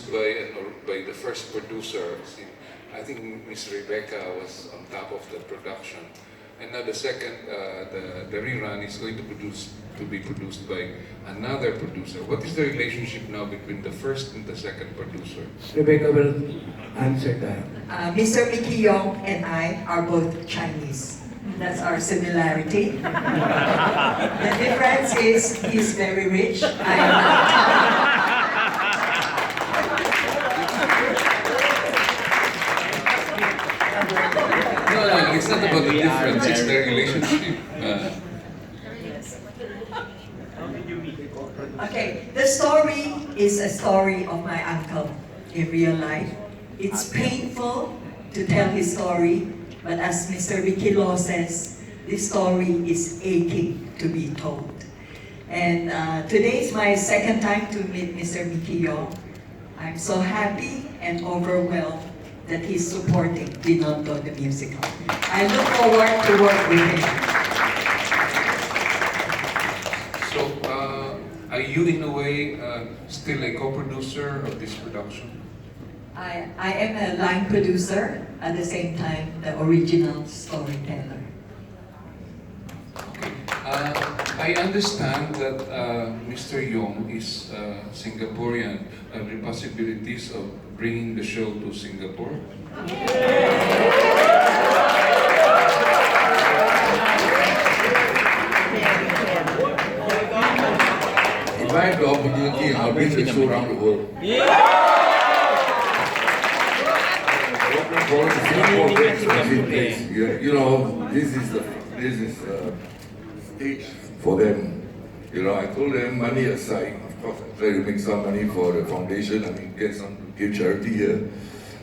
produced by the first producer. I think Miss Rebecca was on top of the production. And now the second, the rerun is going to be produced by another producer. What is the relationship now between the first and the second producer? Rebecca will answer that. Mr. Mickey Yong and I are both Chinese. That's our similarity. The difference is he's very rich. I am not. No, it's not about the difference, it's the relationship. Okay, the story is a story of my uncle in real life. It's painful to tell his story, but as Mr. Ricky Law says, this story is aching to be told. And today is my second time to meet Mr. Mickey Yong. I'm so happy and overwhelmed that he's supporting Binondo the musical. I look forward to work with him. So, are you in a way still a co-producer of this production? I am a line producer, at the same time the original storyteller. I understand that Mr. Yong is Singaporean. Are there possibilities of bringing the show to Singapore? If I have the opportunity, I'll bring the show around the world. You know, this is stage for them. You know, I told them money aside. Of course, I try to make some money for the foundation. I mean, give charity here.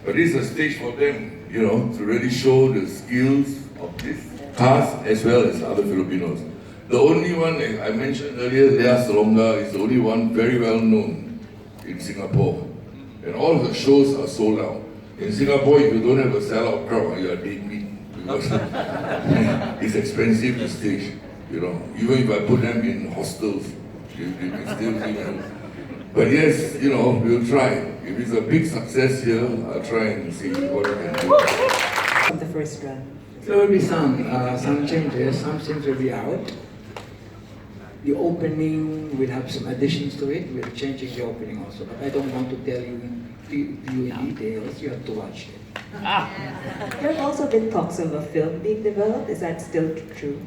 But this is a stage for them. You know, to really show the skills of this cast as well as other Filipinos. The only one I mentioned earlier, Lea Salonga, is the only one very well known in Singapore. And all the shows are sold out. In Singapore, if you don't have a sellout crowd, you are dead meat. Because it's expensive to stage. You know, even if I put them in hostels, they can still, you know. But yes, you know, we'll try. If it's a big success here, I'll try and see what I can do. Of the first run. There will be some changes. Some scenes will be out. The opening will have some additions to it. We're changing the opening also, but I don't want to tell you in details. You have to watch it. There have also been talks of a film being developed. Is that still true?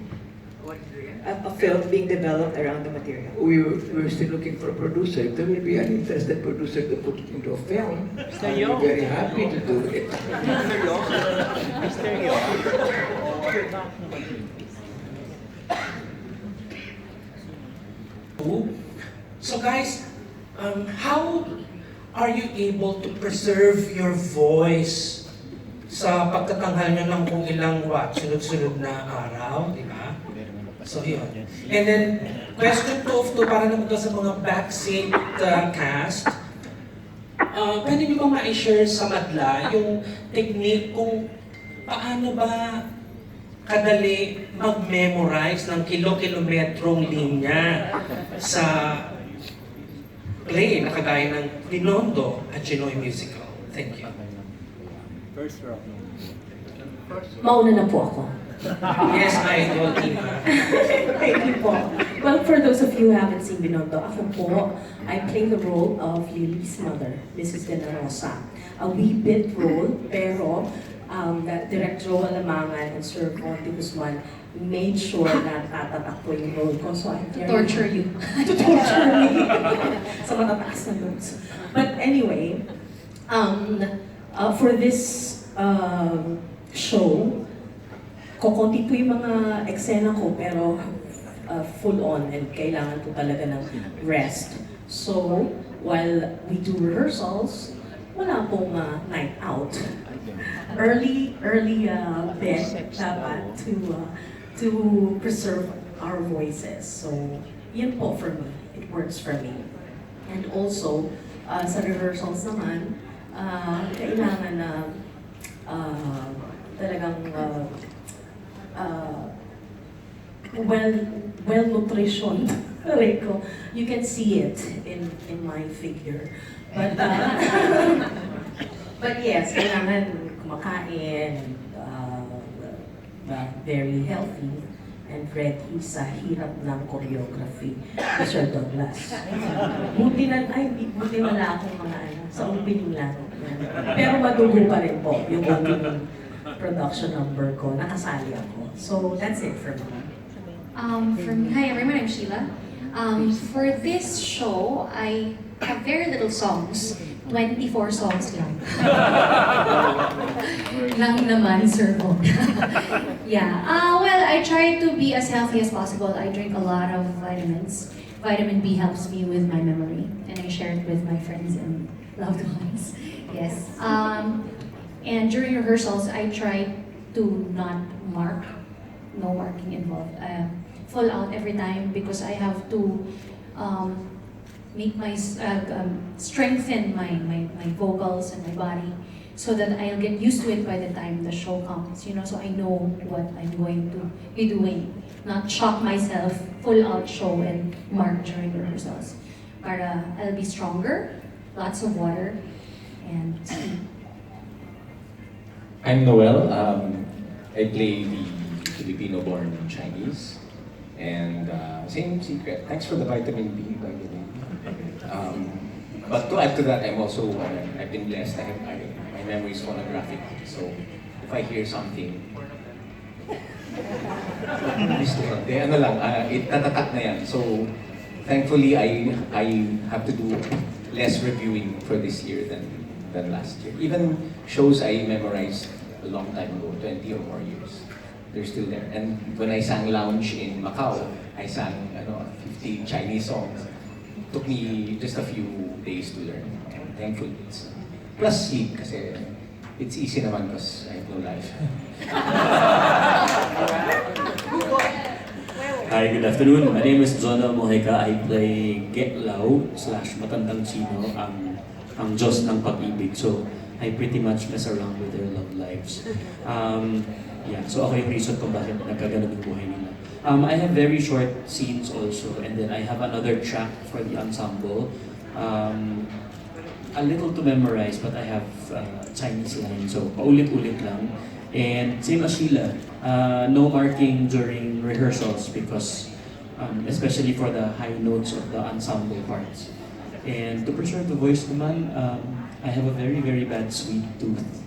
What is it? A film being developed around the material. We're still looking for a producer. If there will be an interested producer to put it into a film, I'll be very happy to do it. So guys, how are you able to preserve your voice sa pagtatanghal nyo ng kung ilang sunod-sunod na araw, di ba? So yun. And then, question 2 of 2, para naman to sa mga backseat cast. Pwede nyo bang ma-share sa madla yung technique kung paano ba kadali mag-memorize ng kilo-kilometrong linya sa play na kagaya ng Binondo at Tsinoy musical. Thank you. First row. Mauna na po ako. Yes, idol, Tina. Thank you po. Well, for those of you who haven't seen Binondo, ako po, I play the role of Lily's mother, Mrs. De La Rosa. A wee bit role, pero that Direct Joel Lamangan and Sir Conti Guzman made sure na tatatak po yung role ko. So I'm very... Torture you. To torture me. Sa matataas na notes. But anyway, for this show, kukunti po yung mga eksena ko, pero full on and kailangan po talaga ng rest. So, while we do rehearsals, wala pong night out. Early bed dapat to preserve our voices. So, yun po for me. It works for me. And also, sa rehearsals naman, kailangan na talagang well nutrition. You can see it in my figure. But But yes, kailangan kumakain, very healthy, and ready sa hirap ng choreography ni Sir Douglas. Buti wala akong mga sa opening lang. Pero madugo pa rin po yung opening production number ko. Nakasali ako. So that's it for me. Hi everyone, I'm Sheila. For this show, I have very little songs. 24 songs lang. Lang naman, Sir Bo. Yeah. Well, I try to be as healthy as possible. I drink a lot of vitamins. Vitamin B helps me with my memory, and I share it with my friends and loved ones. Yes. And during rehearsals, I try to not mark. No marking involved. Full out every time because I have to make my strengthen my vocals and my body so that I'll get used to it by the time the show comes, you know, so I know what I'm going to be doing, not shock myself full out show and mark during rehearsals. Para I'll be stronger, lots of water, and sleep. I'm Noel. I play the Filipino-born Chinese. And same secret. Thanks for the vitamin B, by the way. But to add to that, I'm also, I've been blessed. My memory is phonographic. So if I hear something, itatatak na yan. So thankfully, I have to do less reviewing for this year than last year. Even shows I memorized a long time ago, 20 or more years. They're still there. And when I sang lounge in Macau, I sang 50 Chinese songs. It took me just a few days to learn. And thankfully, plus sleep kasi it's easy naman because I have no life. Hi, good afternoon. My name is Jonah Mojica. I play Get Lao / Matandang Chino, ang Diyos ng pag-ibig. So, I pretty much mess around with their love lives. Yeah, so ako yung reason kung bakit nagkaganon yung buhay nila. I have very short scenes also, and then I have another track for the ensemble. A little to memorize, but I have Chinese lines, so paulit-ulit lang. And same as Sheila, no marking during rehearsals because, especially for the high notes of the ensemble parts. And to preserve the voice naman, I have a very, very bad sweet tooth.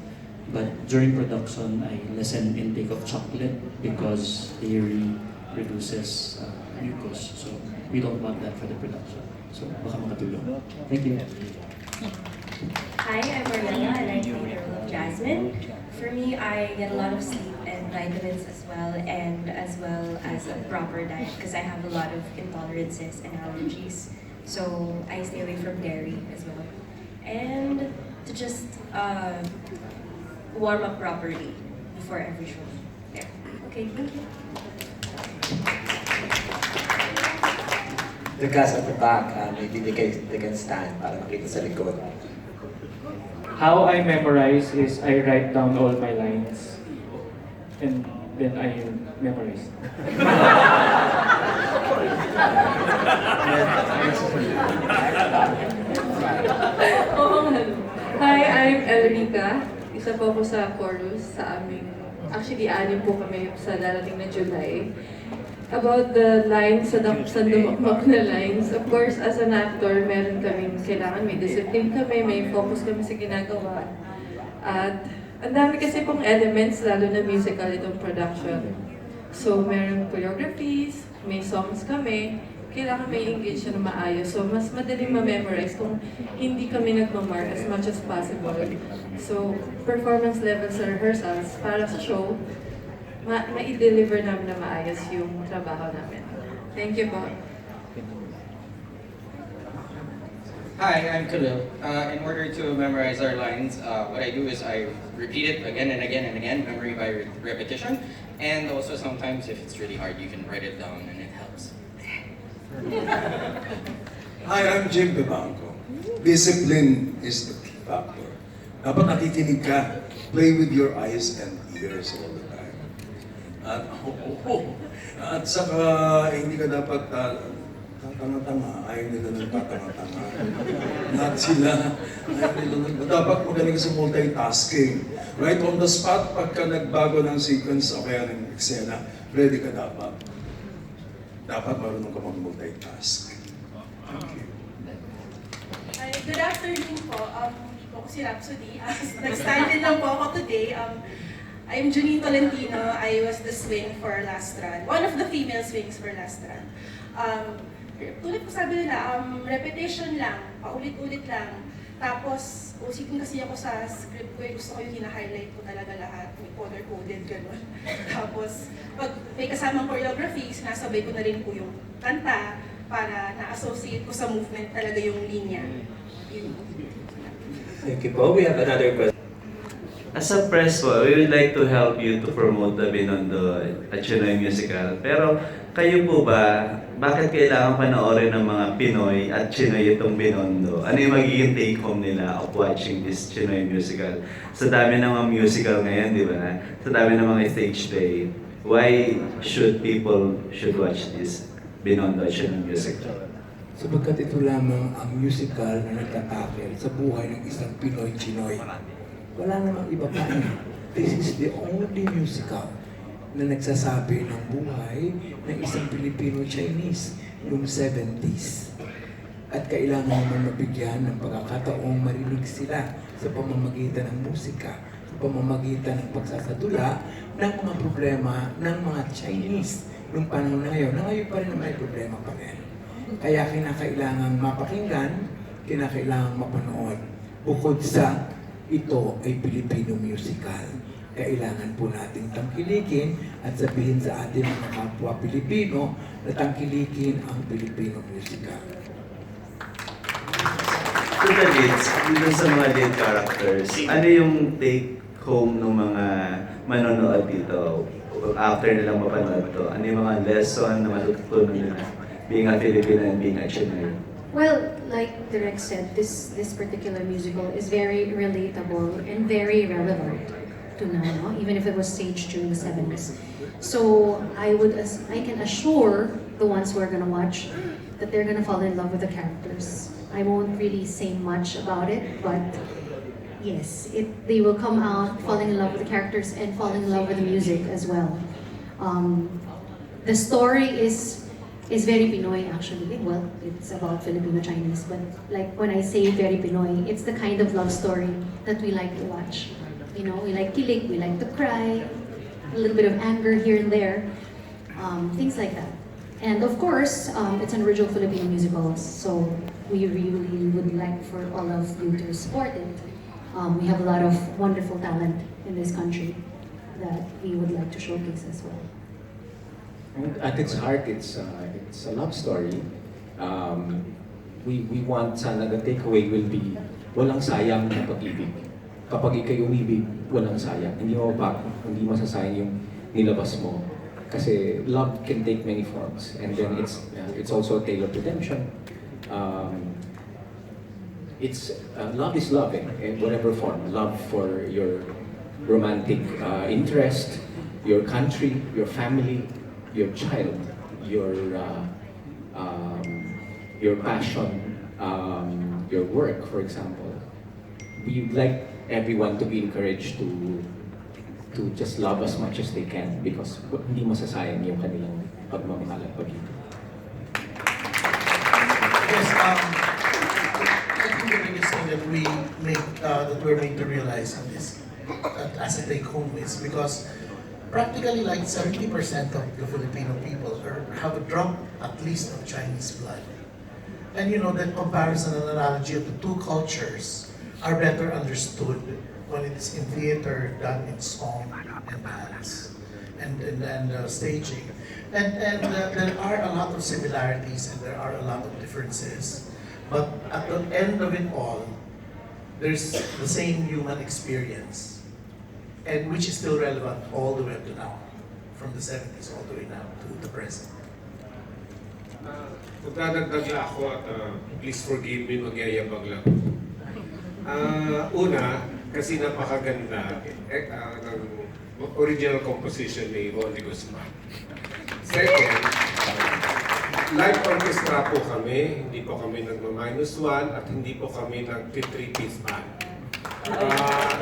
But during production, I lessen intake of chocolate because dairy reduces mucus. So we don't want that for the production. So baka makatulong. Thank you. Hi, I'm Mariana and I play the role of Jasmine. For me, I get a lot of sleep and vitamins as well as a proper diet because I have a lot of intolerances and allergies. So I stay away from dairy as well. And to just warm up properly before every show. Yeah. Okay, thank you. The cast at the back, maybe they can stand para makita sa likod. How I memorize is I write down all my lines and then I memorize. Hi, I'm Elrica. Isa po ako sa chorus sa aming, actually 6 po kami sa darating na July. About the lines, sa dumakmak na lines, of course, as an actor, meron kaming kailangan, may discipline kami, may focus kami sa ginagawa. At ang dami kasi pong elements, lalo na musical itong production. So, meron choreographies, may songs kami, kailangan may engage na maayos. So, mas madaling ma-memorize kung hindi kami nagmamark as much as possible. So, performance level sa rehearsals, para sa show, ma-deliver namin na maayos yung trabaho namin. Thank you po. Hi, I'm Khalil. In order to memorize our lines, what I do is I repeat it again and again and again, memory by repetition. And also sometimes if it's really hard, you can write it down and it helps. Hi, I'm Jim Bebanco. Discipline is the key factor. Dapat nakikinig ka. Play with your eyes and ears all the time. At saka hindi ka dapat Tatanga-tanga, ayaw nila ng tatanga-tanga. Not sila. Ayaw nila ng... Dapat magaling sa multitasking. Right on the spot, pagka nagbago ng sequence o kaya ng eksena, ready ka dapat. Dapat marunong ka mag-multitask. Thank you. Hi, good afternoon po. Hindi po ako si Rhapsody. Nag-stand in lang po ako today. I'm Junine Tolentino. I was the swing for last run. One of the female swings for last run. Tulad po sabi nila, repetition lang, paulit-ulit lang. Tapos, usipin kasi ako sa script ko, gusto ko yung hina-highlight ko talaga lahat. May color-coded, gano'n. Tapos, pag may kasamang choreography, sinasabay ko na rin po yung kanta para na-associate ko sa movement talaga yung linya. Thank you po. We have another question. As a press po, we would like to help you to promote the Binondo at Tsinoy musical. Pero kayo po ba, bakit kailangan panoorin ng mga Pinoy at Tsinoy itong Binondo? Ano yung magiging take home nila of watching this Tsinoy musical? Sa dami ng mga musical ngayon, di ba? Sa dami ng mga stage play. Why should people watch this Binondo at Tsinoy musical? Sapagkat ito lamang ang musical na nagtatakel sa buhay ng isang Pinoy-Chinoy. Wala namang iba pa. This is the only musical na nagsasabi ng buhay ng isang Filipino-Chinese noong 70s. At kailangan naman mabigyan ng pagkakataong marinig sila sa pamamagitan ng musika, sa pamamagitan ng pagsasadula ng mga problema ng mga Chinese noong panahon na ngayon pa rin na may problema pa rin. Kaya kinakailangang mapakinggan, kinakailangang mapanood. Bukod sa ito ay Filipino musical. Kailangan po nating tangkilikin at sabihin sa ating mga kapwa Pilipino na tangkilikin ang Filipino musical. To the leads, dito sa mga lead characters, ano yung take home ng mga manonood dito after nilang mapanood to? Ano yung mga lesson na matututunan nila being a Filipino and being a Chinoy? Well, like Direk said, this particular musical is very relatable and very relevant to now, no? Even if it was staged during the 70s. So I can assure the ones who are gonna watch that they're gonna fall in love with the characters. I won't really say much about it, but yes, they will come out falling in love with the characters and falling in love with the music as well. The story is very Pinoy actually. Well, it's about Filipino-Chinese, but like when I say very Pinoy, it's the kind of love story that we like to watch. You know, we like kilig, we like to cry, a little bit of anger here and there, things like that. And of course, it's an original Filipino musical, so we really would like for all of you to support it. We have a lot of wonderful talent in this country that we would like to showcase as well. At its heart, it's a love story. We want sana the takeaway will be walang sayang na pag-ibig. Kapag ikay umibig, walang sayang. Hindi masasayang yung nilabas mo. Kasi love can take many forms, and then it's also a tale of redemption. Love is love in whatever form. Love for your romantic interest, your country, your family, your child, your passion, your work, for example. We would like everyone to be encouraged to just love as much as they can because hindi masasayang yung kanilang pagmamahal at pag-ibig. Yes, I think the biggest thing that we're made to realize on this as a take home is because practically like 70% of the Filipino people have a drop at least of Chinese blood. And you know, that comparison and analogy of the two cultures are better understood when it's in theater done in song and dance and staging. And there are a lot of similarities and there are a lot of differences. But at the end of it all, there's the same human experience, and which is still relevant all the way up to now, from the 70s all the way now to the present. Magdadagdag lang ako at please forgive me, magyayabag lang. Una, kasi napakaganda ng original composition ni Ronnie Guzman. Second, live orchestra po kami, hindi po kami nagma-1 at hindi po kami nag-3-piece band.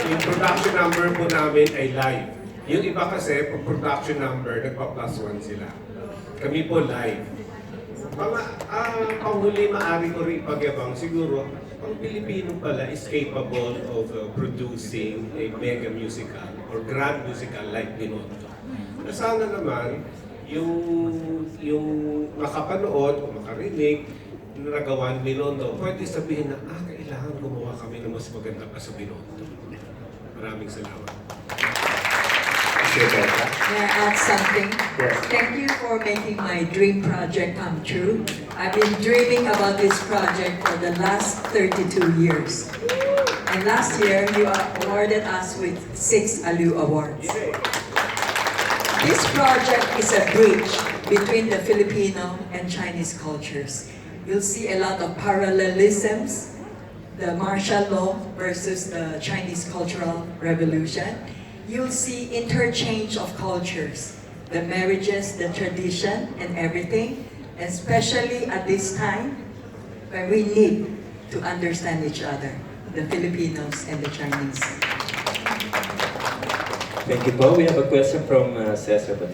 Yung production number po namin ay live. Yung iba kasi, pag production number, nagpa-+1 sila. Kami po live. Mga panghuli maaari ko rin ipagyabang, siguro, ang Pilipino pala is capable of producing a mega musical or grand musical like BINONDO. Sana naman, yung makapanood o makarinig na nagawa ni BINONDO, pwede sabihin na, kailangan gumawa kami ng mas maganda pa sa BINONDO. Maraming salamat. May I add something? Yes. Thank you for making my dream project come true. I've been dreaming about this project for the last 32 years. And last year, you awarded us with 6 ALU Awards. This project is a bridge between the Filipino and Chinese cultures. You'll see a lot of parallelisms, the martial law versus the Chinese Cultural Revolution. You'll see interchange of cultures, the marriages, the tradition, and everything, especially at this time when we need to understand each other, the Filipinos and the Chinese. Thank you, Paul. We have a question from Cesar Batik.